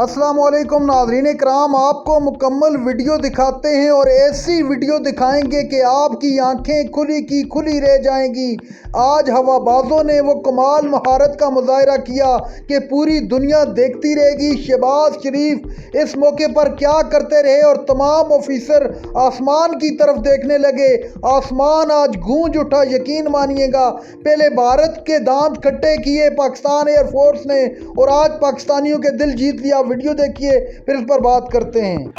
अस्सलामुअलैकुम नाज़रीन इकराम, आपको मुकम्मल वीडियो दिखाते हैं और ऐसी वीडियो दिखाएंगे कि आपकी आंखें खुली की खुली रह जाएंगी। आज हवाबाजों ने वो कमाल महारत का मुजाहरा किया कि पूरी दुनिया देखती रहेगी। शहबाज शरीफ इस मौके पर क्या करते रहे और तमाम ऑफिसर आसमान की तरफ देखने लगे। आसमान आज गूंज उठा, यकीन मानिएगा। पहले भारत के दांत खट्टे किए पाकिस्तान एयरफोर्स ने और आज पाकिस्तानियों के दिल जीत लिया। वीडियो देखिए, फिर इस पर बात करते हैं।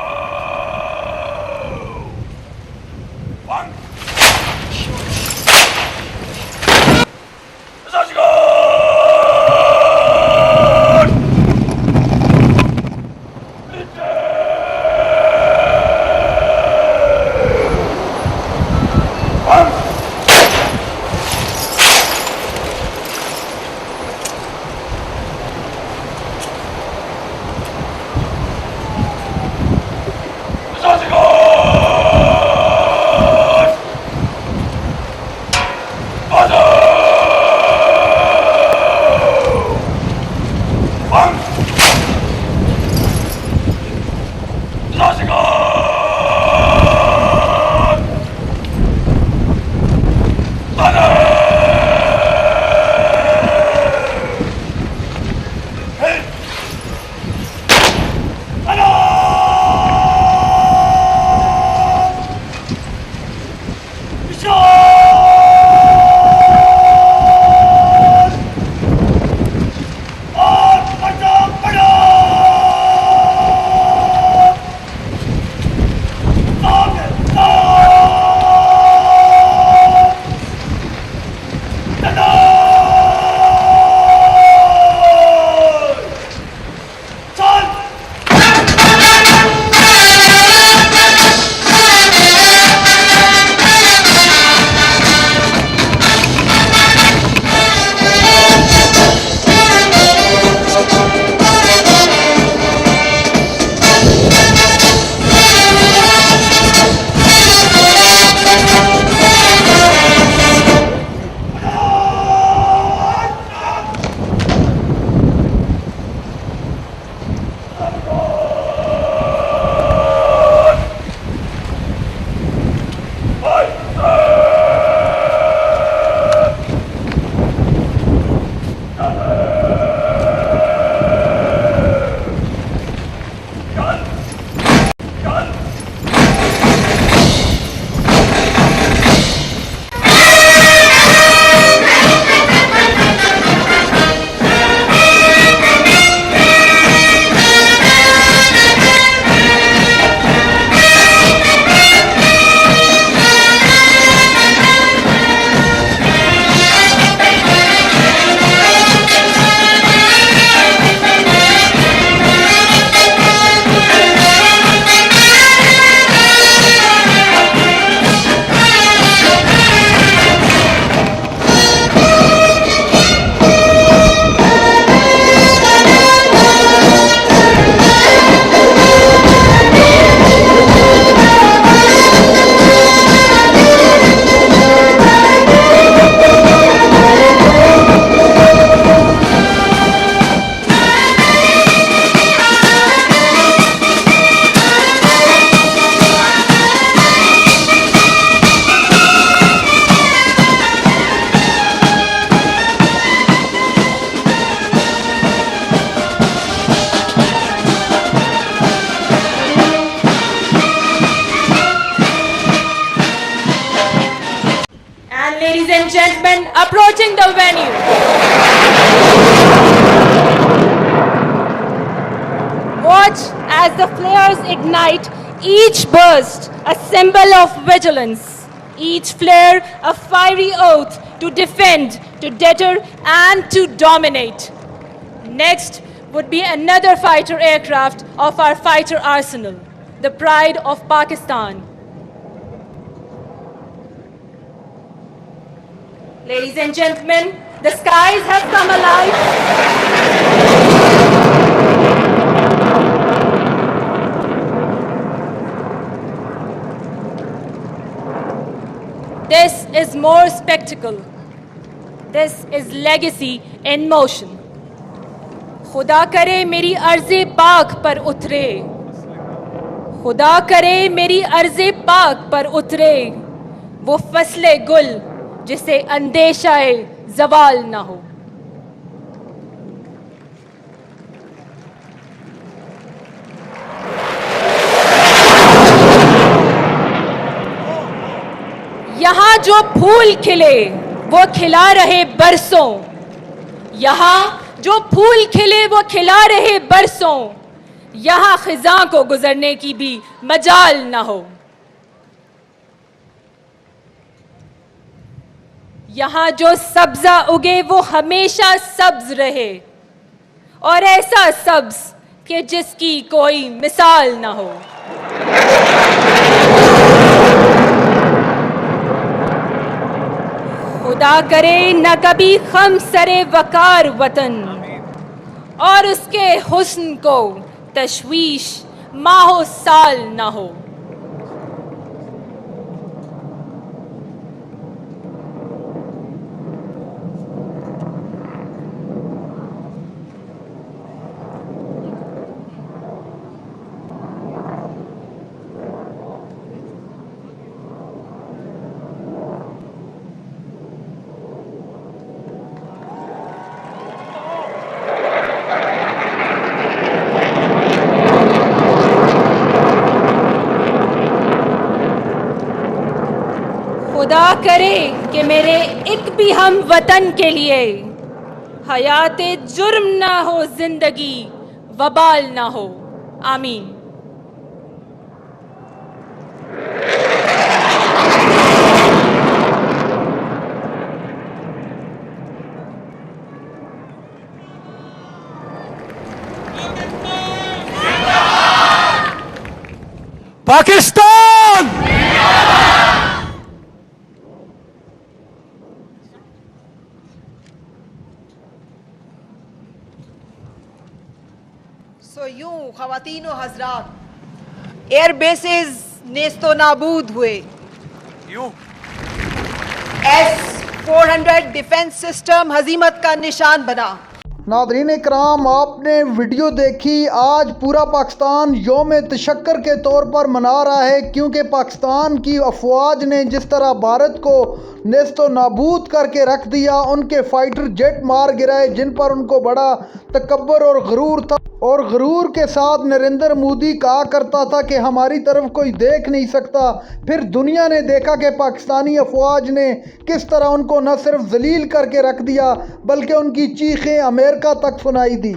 Ladies and gentlemen, approaching the venue. Watch as the flares ignite, each burst a symbol of vigilance, each flare a fiery oath to defend, to deter and to dominate. Next would be another fighter aircraft of our fighter arsenal, the pride of Pakistan. Ladies and gentlemen, the skies have come alive. This is more spectacle. This is legacy in motion. खुदा करे मेरी अर्ज़े पाक पर उतरे, खुदा करे मेरी अर्ज़े पाक पर उतरे वो फसले गुल जिसे अंदेशाए ज़वाल ना हो। यहाँ जो फूल खिले वो खिला रहे बरसों, यहाँ जो फूल खिले वो खिला रहे बरसों, यहाँ खिज़ां को गुजरने की भी मजाल ना हो। यहाँ जो सब्ज़ा उगे वो हमेशा सब्ज रहे, और ऐसा सब्ज कि जिसकी कोई मिसाल ना हो। खुदा करे न कभी खम सरे वकार वतन, और उसके हुस्न को तशवीश माहो साल ना हो। खुदा करे कि मेरे एक भी हम वतन के लिए हयाते जुर्म ना हो, जिंदगी वबाल ना हो। आमीन। पाकिस्तान सो यूं ख़वातीन व हज़रात, एयर बेसेस नेस्तो नाबूद हुए, S-400 डिफेंस सिस्टम हजीमत का निशान बना। नादरीन इकराम, आपने वीडियो देखी। आज पूरा पाकिस्तान यौम तशक्कर के तौर पर मना रहा है, क्योंकि पाकिस्तान की अफवाज ने जिस तरह भारत को नेस्तो नाबूद करके रख दिया, उनके फाइटर जेट मार गिराए जिन पर उनको बड़ा तकब्बर और गरूर था। और गरूर के साथ नरेंद्र मोदी कहा करता था कि हमारी तरफ कोई देख नहीं सकता। फिर दुनिया ने देखा कि पाकिस्तानी अफवाज ने किस तरह उनको न सिर्फ जलील करके रख दिया, बल्कि उनकी चीखें अमेरिका तक सुनाई दी।